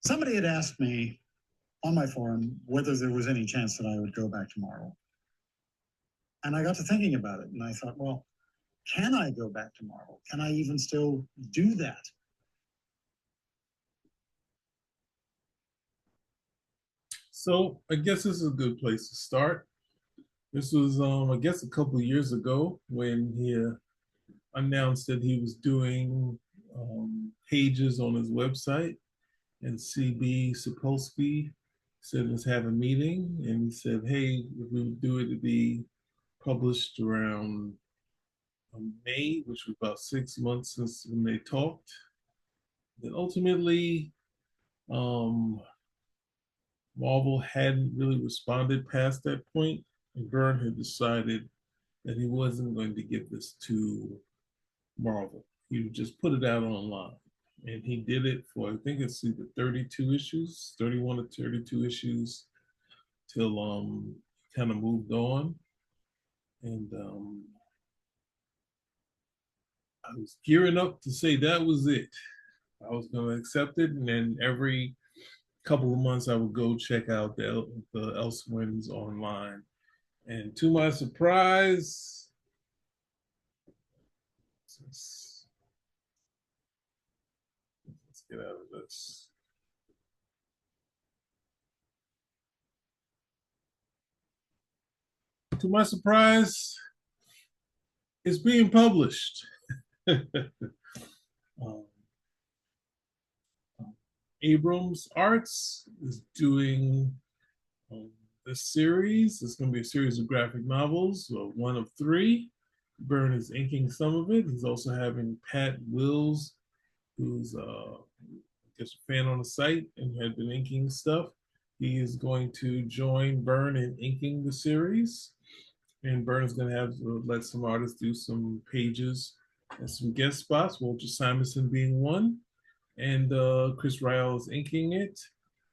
Somebody had asked me on my forum whether there was any chance that I would go back to Marvel. And I got to thinking about it, and I thought, well, can I go back to Marvel? Can I even still do that? So I guess this is a good place to start. This was, I guess, a couple of years ago when he announced that he was doing pages on his website, and CB Sapolsky said let's have a meeting, and he said, "Hey, if we would do it to be published around May, which was about 6 months since when they talked." Then ultimately, um, Marvel hadn't really responded past that point, and Byrne had decided that he wasn't going to give this to Marvel. He would just put it out online. And he did it for, I think it's either 32 issues, 31 or 32 issues, till kind of moved on. And I was gearing up to say that was it. I was going to accept it. And then every couple of months, I would go check out the Elsewhens online. And to my surprise, let's get out of this. To my surprise, it's being published. um, Abrams Arts is doing this series. It's going to be a series of graphic novels, one of three. Byrne is inking some of it. He's also having Pat Wills, who's I guess a fan on the site and had been inking stuff. He is going to join Byrne in inking the series, and Byrne is going to have let some artists do some pages and some guest spots. Walter Simonson being one, and Chris Ryall is inking it.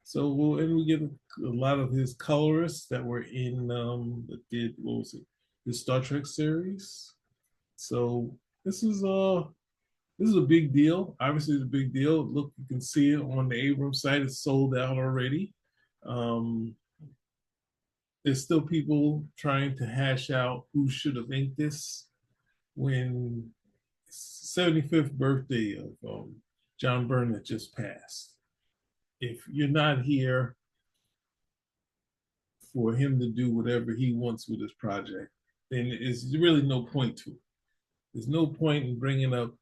So we get a lot of his colorists that were in that did, what was it, the Star Trek series. So this is a big deal. Obviously, it's a big deal. Look, you can see it on the Abrams site. It's sold out already. Um, there's still people trying to hash out who should have inked this when 75th birthday of John Byrne had just passed. If you're not here for him to do whatever he wants with his project, then there's really no point to it. There's no point in bringing up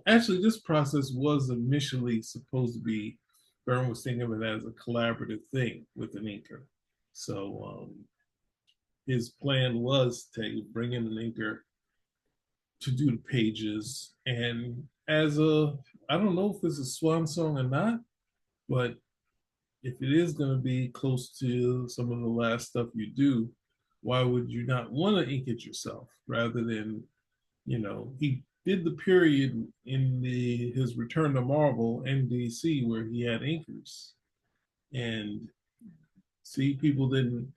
actually, this process was initially supposed to be, Byrne was thinking of it as a collaborative thing with an inker. So his plan was to bring in an inker to do the pages. And I don't know if it's a swan song or not, but if it is going to be close to some of the last stuff you do, why would you not want to ink it yourself rather than, he did the period in his return to Marvel NDC where he had inkers, and see, people didn't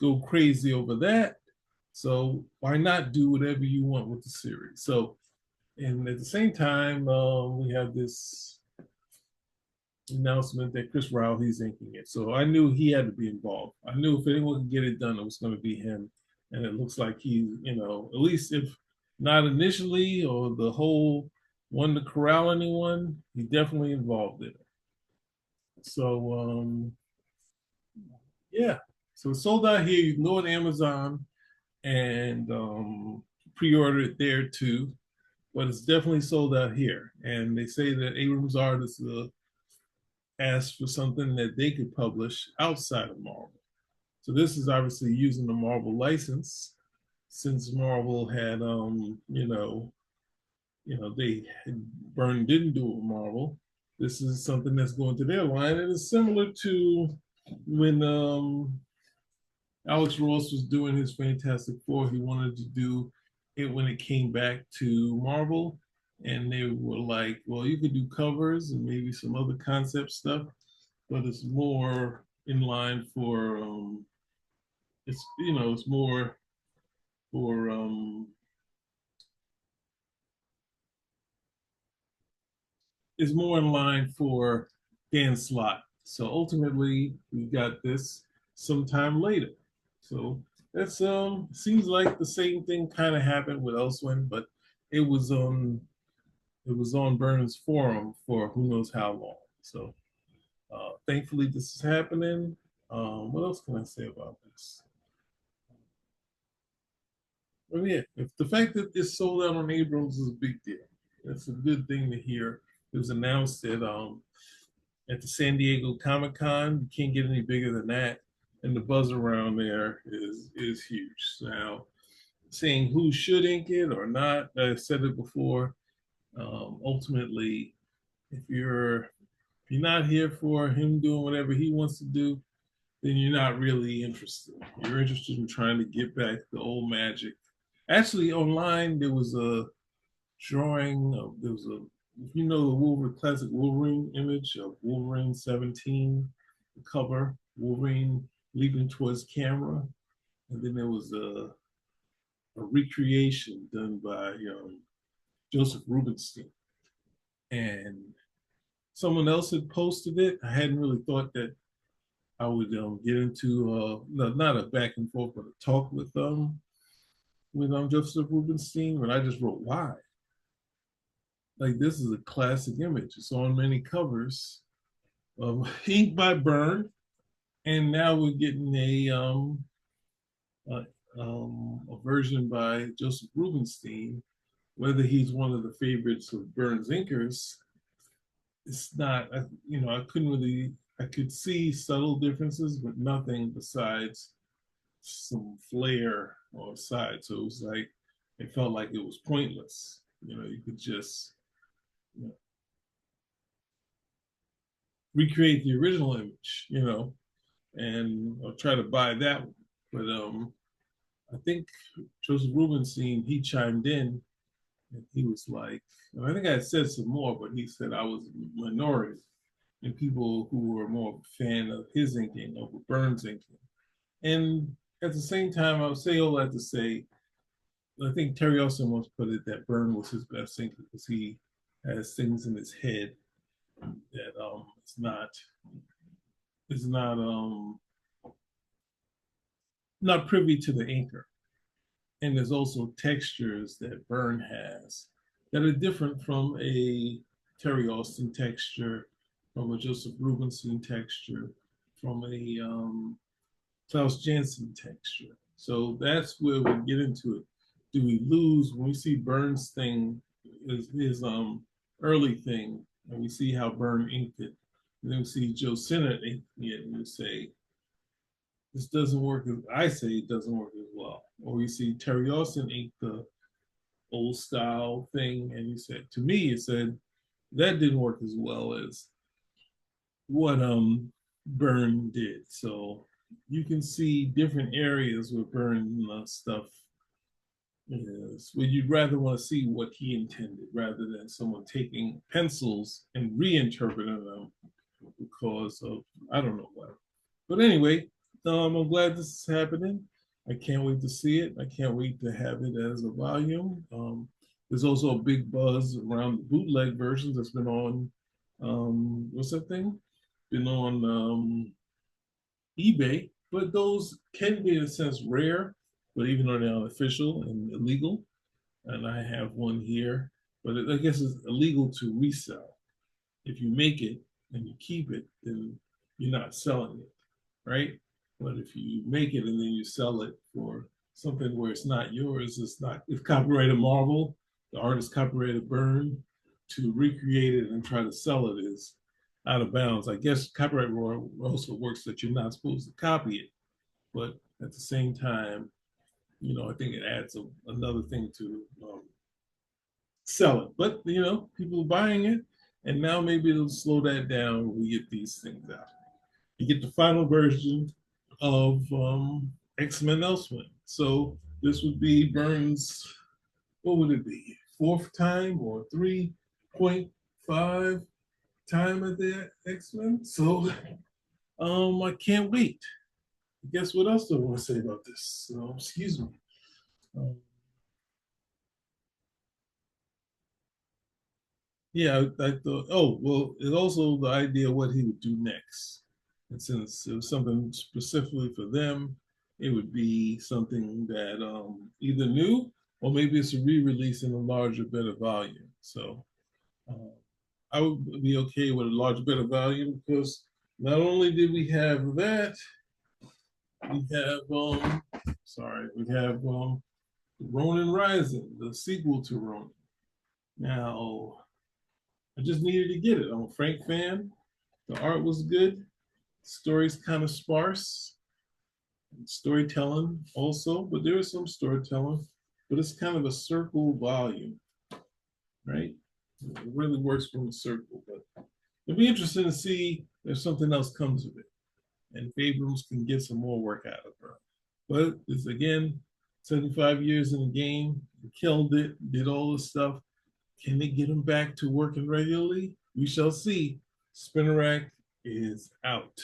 go crazy over that. So why not do whatever you want with the series? So, and at the same time, we have this announcement that Chris Ryle, he's inking it. So I knew he had to be involved. I knew if anyone could get it done, it was going to be him. And it looks like he, at least if not initially or the whole one to corral anyone, he definitely involved in it. So yeah, so it's sold out here. You can go on Amazon and pre-order it there too. But it's definitely sold out here. And they say that Abrams artists asked for something that they could publish outside of Marvel. So this is obviously using the Marvel license, since Marvel had, they Byrne didn't do it with Marvel. This is something that's going to their line, and it's similar to when Alex Ross was doing his Fantastic Four. He wanted to do it when it came back to Marvel, and they were like, "Well, you could do covers and maybe some other concept stuff, but it's more in line for it's more for is more in line for Dan Slott. So ultimately, we got this sometime later. So that's seems like the same thing kind of happened with Elsewhen, but it was on Byrne's forum for who knows how long. So thankfully, this is happening. What else can I say about this? Well, yeah, if the fact that it's sold out on Abrams is a big deal. That's a good thing to hear. It was announced at the San Diego Comic Con. You can't get any bigger than that, and the buzz around there is huge. Now, saying who should ink it or not, I've said it before. Ultimately, if you're not here for him doing whatever he wants to do, then you're not really interested. You're interested in trying to get back the old magic. Actually, online there was a drawing. There was a, if you know the Wolverine classic Wolverine image of Wolverine 17, the cover, Wolverine leaping towards camera, and then there was a recreation done by Joseph Rubinstein, and someone else had posted it. I hadn't really thought that I would get into not a back and forth, but a talk with Joseph Rubinstein. But I just wrote why. Like, this is a classic image. It's on many covers. Inked by Byrne, and now we're getting a, a version by Joseph Rubinstein. Whether he's one of the favorites of Byrne's inkers, it's not. I couldn't really. I could see subtle differences, but nothing besides some flair on the side. So it was like it felt like it was pointless. You could just recreate the original image, and I'll try to buy that one. But I think Joseph Rubinstein, he chimed in and he was like, I think I said some more, but he said I was a minority in people who were more of a fan of his inking over Byrne's inking. And at the same time, I would say all that to say, I think Terry Austin once put it that Byrne was his best inker because he has things in his head that is not privy to the inker. And there's also textures that Byrne has that are different from a Terry Austin texture, from a Joseph Rubinstein texture, from a Klaus Janson texture. So that's where we get into it. Do we lose when we see Byrne's thing, his early thing, and we see how Byrne inked it, and then we see Joe Sinnott inking it, and we say, this doesn't work as I say it doesn't work as well. Or we see Terry Austin ink the old style thing, and he said, to me, it said that didn't work as well as what Byrne did. So you can see different areas where Byrne stuff is where you'd rather want to see what he intended rather than someone taking pencils and reinterpreting them because of I don't know what. But anyway, I'm glad this is happening. I can't wait to see it. I can't wait to have it as a volume. There's also a big buzz around the bootleg versions that's been on, what's that thing? Been on eBay, but those can be in a sense rare, but even though they're unofficial and illegal, and I have one here, but I guess it's illegal to resell. If you make it and you keep it, then you're not selling it, right? But if you make it and then you sell it for something where it's not yours, it's copyrighted Marvel, the artist copyrighted Byrne, to recreate it and try to sell it is out of bounds. I guess copyright law also works that you're not supposed to copy it, but at the same time, I think it adds another thing to sell it. But people are buying it, and now maybe it'll slow that down when we get these things out. You get the final version of X-Men Elsewhen. So this would be Byrne's, what would it be, 4th time or 3.5 time at the X-Men? So I can't wait. Guess what else do I want to say about this? Excuse me. Um, Yeah, I thought, oh, well, it's also the idea of what he would do next. And since it was something specifically for them, it would be something that either new or maybe it's a re-release in a larger, better volume. So uh, I would be okay with a larger, better volume because not only did we have that, we have we have Ronin Rising, the sequel to Ronin. Now, I just needed to get it. I'm a Frank fan. The art was good. Story's kind of sparse. Storytelling also, but there is some storytelling. But it's kind of a circle volume, right? It really works from the circle. But it'll be interesting to see if something else comes of it, and if Abrams can get some more work out of her. But it's again 75 years in the game, killed it, did all this stuff. Can they get him back to working regularly? We shall see. Spinner Rack is out.